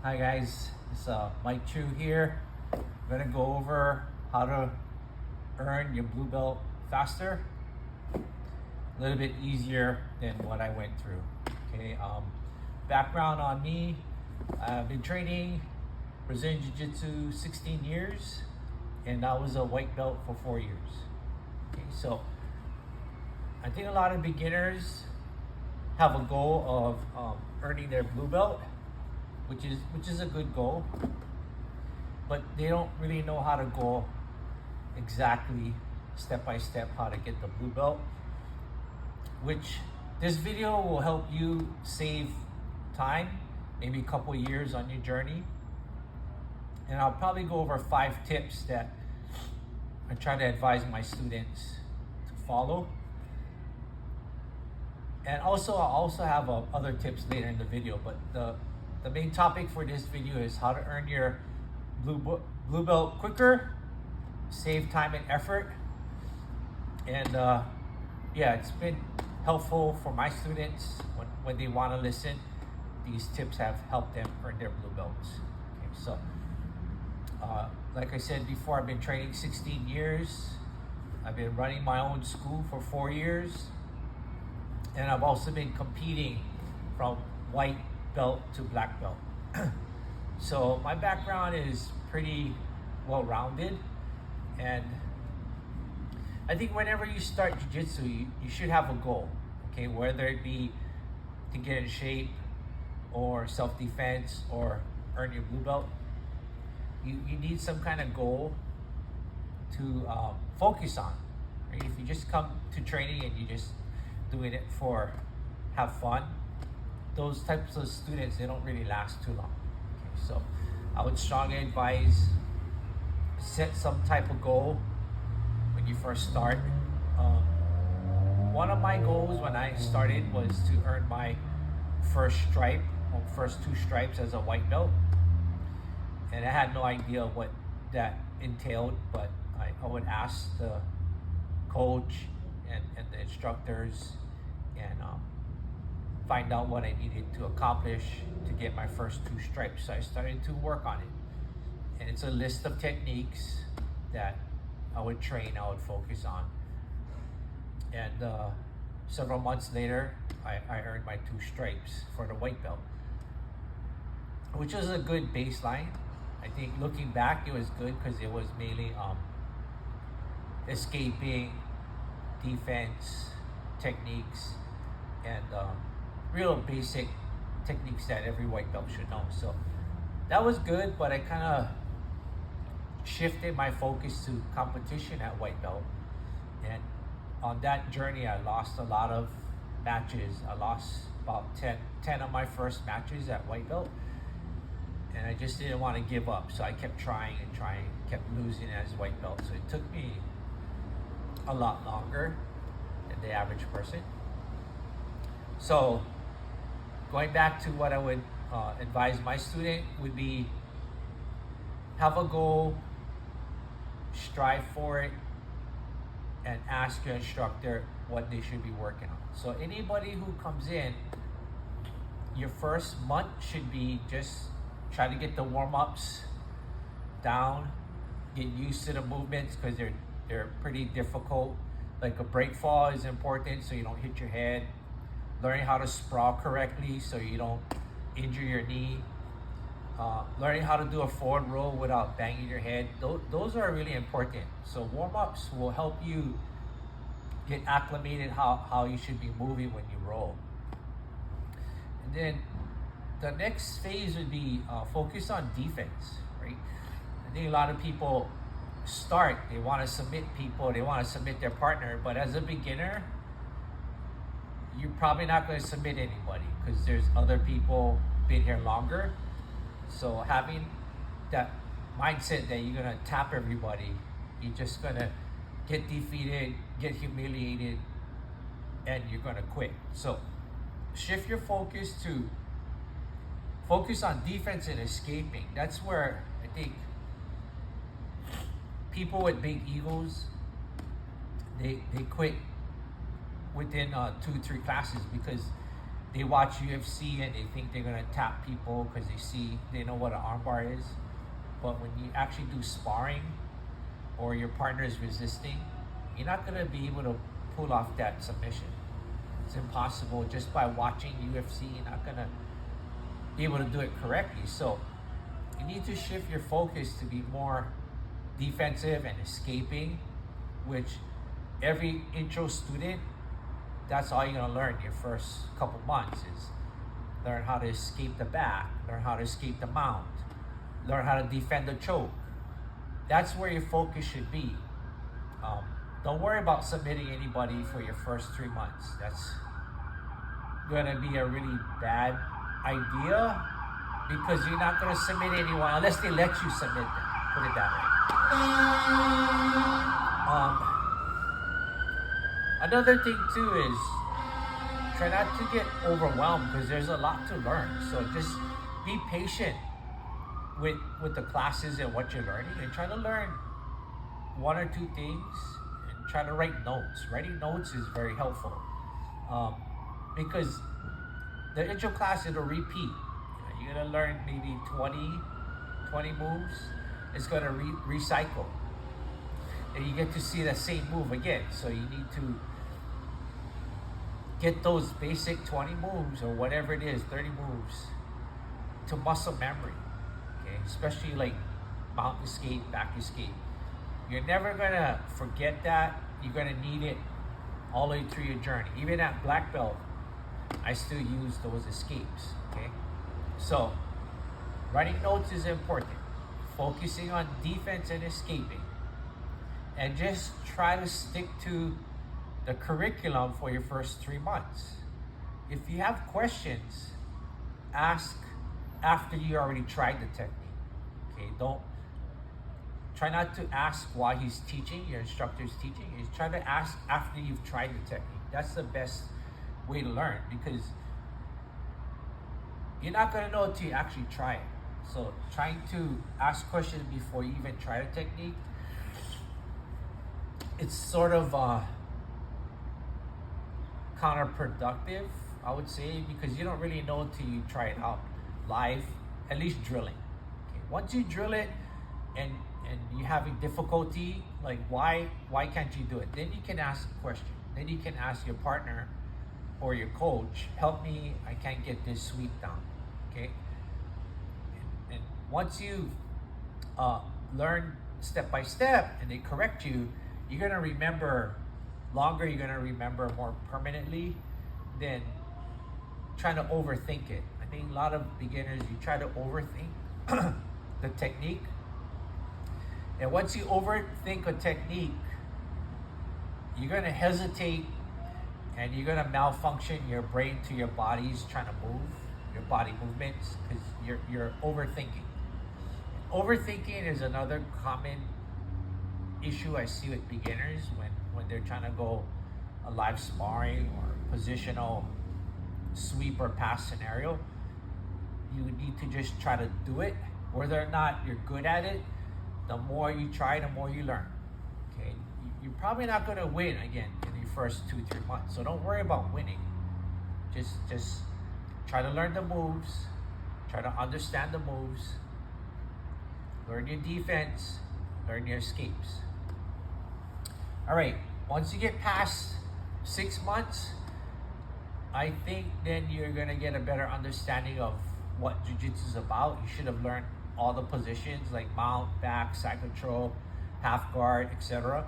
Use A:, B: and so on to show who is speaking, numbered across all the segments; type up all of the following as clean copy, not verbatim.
A: Hi guys, it's Mike Chu here. I'm gonna go over how to earn your blue belt faster, a little bit easier than what I went through. Okay, background on me: I've been training Brazilian Jiu-Jitsu 16 years, and I was a white belt for 4 years. Okay, so I think a lot of beginners have a goal of earning their blue belt, which is a good goal, but they don't really know how to go exactly step by step how to get the blue belt, which this video will help you save time, maybe a couple years on your journey. And I'll probably go over 5 tips that I try to advise my students to follow. And I'll also have other tips later in the video, but the main topic for this video is how to earn your blue belt quicker, save time and effort. And yeah, it's been helpful for my students when they want to listen. These tips have helped them earn their blue belts. Okay, so like I said before, I've been training 16 years. I've been running my own school for 4 years. And I've also been competing from white belt to black belt. So my background is pretty well-rounded, and I think whenever you start jiu-jitsu, you should have a goal, okay? Whether it be to get in shape or self-defense or earn your blue belt, you need some kind of goal to focus on, right? If you just come to training and you just doing it for have fun, those types of students, they don't really last too long. Okay, so I would strongly advise set some type of goal when you first start. One of my goals when I started was to earn my first 2 stripes as a white belt, and I had no idea what that entailed, but I would ask the coach and the instructors and find out what I needed to accomplish to get my first 2 stripes. So I started to work on it, and it's a list of techniques that I would focus on. And several months later, I earned my 2 stripes for the white belt, which was a good baseline. I think looking back, it was good because it was mainly escaping, defense techniques, and real basic techniques that every white belt should know. So that was good, but I kind of shifted my focus to competition at white belt. And on that journey, I lost a lot of matches. I lost about 10 of my first matches at white belt, and I just didn't want to give up. So I kept trying and trying, kept losing as white belt. So it took me a lot longer than the average person. So going back to what I would advise my student would be, have a goal, strive for it, and ask your instructor what they should be working on. So anybody who comes in, your first month should be just try to get the warm-ups down, get used to the movements because they're pretty difficult. Like a break fall is important so you don't hit your head. Learning how to sprawl correctly so you don't injure your knee. Learning how to do a forward roll without banging your head. Those are really important. So warm-ups will help you get acclimated how you should be moving when you roll. And then the next phase would be focus on defense, right? I think a lot of people start, they want to submit people, they want to submit their partner, but as a beginner, you're probably not going to submit anybody because there's other people been here longer. So having that mindset that you're going to tap everybody, you're just going to get defeated, get humiliated, and you're going to quit. So shift your focus to focus on defense and escaping. That's where I think people with big egos, they quit within 2-3 classes because they watch UFC and they think they're gonna tap people because they know what an armbar is. But when you actually do sparring or your partner is resisting, you're not gonna be able to pull off that submission. It's impossible just by watching UFC. You're not gonna be able to do it correctly. So you need to shift your focus to be more defensive and escaping, which every intro student, that's all you're gonna learn your first couple months is learn how to escape the back, learn how to escape the mount, learn how to defend the choke. That's where your focus should be. Don't worry about submitting anybody for your first 3 months. That's gonna be a really bad idea because you're not gonna submit anyone unless they let you submit them. Put it that way. Another thing too is try not to get overwhelmed because there's a lot to learn. So just be patient with the classes and what you're learning, and try to learn 1 or 2 things and try to write notes. Writing notes is very helpful because the intro class, it'll repeat. You're gonna learn maybe 20 moves. It's gonna recycle, and you get to see the same move again. So you need to get those basic 20 moves or whatever it is, 30 moves, to muscle memory. Okay, especially like mount escape, back escape. You're never gonna forget that. You're gonna need it all the way through your journey. Even at black belt, I still use those escapes. Okay, so writing notes is important. Focusing on defense and escaping, and just try to stick to the curriculum for your first 3 months. If you have questions, ask after you already tried the technique. Okay, don't try not to ask while he's teaching, your instructor's teaching. Is try to ask after you've tried the technique. That's the best way to learn because you're not gonna know until you actually try it. So trying to ask questions before you even try the technique, it's sort of counterproductive, I would say, because you don't really know until you try it out live, at least drilling. Okay. Once you drill it and you're having difficulty, like why can't you do it? Then you can ask a question. Then you can ask your partner or your coach, help me, I can't get this sweep down. Okay. And once you learn step by step and they correct you, you're gonna remember longer, you're gonna remember more permanently than trying to overthink it. I think a lot of beginners, you try to overthink the technique. And once you overthink a technique, you're gonna hesitate and you're gonna malfunction your brain to your body's trying to move, your body movements, because you're overthinking. Overthinking is another common issue I see with beginners when they're trying to go a live sparring or positional sweep or pass scenario. You need to just try to do it. Whether or not you're good at it, the more you try, the more you learn. Okay, you're probably not going to win again in your first 2-3 months, so don't worry about winning. Just try to learn the moves, try to understand the moves, learn your defense, learn your escapes. All right, once you get past 6 months, I think then you're gonna get a better understanding of what jiu-jitsu is about. You should have learned all the positions like mount, back, side control, half guard, etc.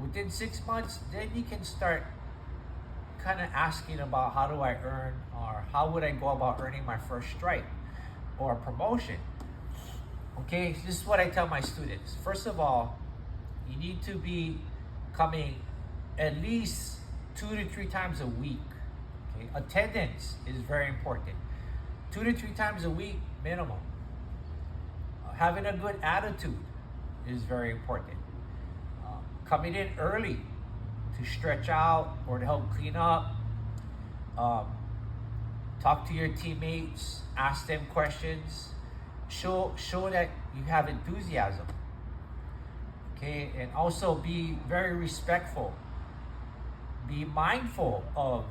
A: Within 6 months, then you can start kind of asking about how do I earn, or how would I go about earning my first stripe or promotion. Okay, this is what I tell my students. First of all, you need to be coming at least 2 to 3 times a week. Okay, attendance is very important. 2 to 3 times a week minimum. Having a good attitude is very important. Coming in early to stretch out or to help clean up. Talk to your teammates, ask them questions. Show that you have enthusiasm. And also be very respectful. Be mindful of